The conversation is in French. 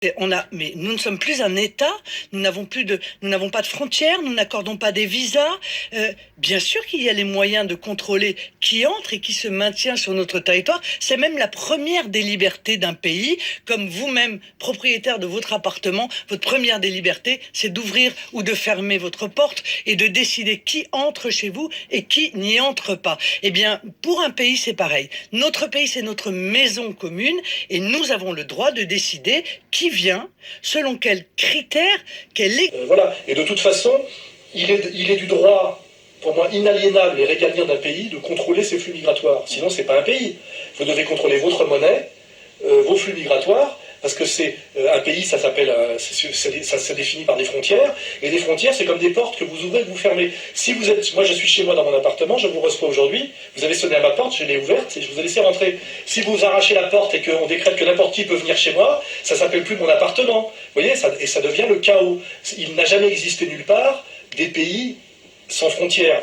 Mais nous ne sommes plus un État, nous n'avons pas de frontières, nous n'accordons pas des visas. Bien sûr qu'il y a les moyens de contrôler qui entre et qui se maintient sur notre territoire. C'est même la première des libertés d'un pays. Comme vous-même, propriétaire de votre appartement, votre première des libertés, c'est d'ouvrir ou de fermer votre porte et de décider qui entre chez vous et qui n'y entre pas. Eh bien, pour un pays, c'est pareil. Notre pays, c'est notre maison commune et nous avons le droit de décider qui vient, selon quels critères, voilà. Et de toute façon, il est du droit, pour moi, inaliénable et régalien d'un pays de contrôler ses flux migratoires. Sinon, c'est pas un pays. Vous devez contrôler votre monnaie, vos flux migratoires, parce que c'est un pays, ça s'appelle, ça se définit par des frontières, et des frontières, c'est comme des portes que vous ouvrez et que vous fermez. Si vous êtes, moi je suis chez moi dans mon appartement, je vous reçois aujourd'hui, vous avez sonné à ma porte, je l'ai ouverte et je vous ai laissé rentrer. Si vous arrachez la porte et qu'on décrète que n'importe qui peut venir chez moi, ça s'appelle plus mon appartement. Vous voyez, et ça devient le chaos. Il n'a jamais existé nulle part des pays sans frontières.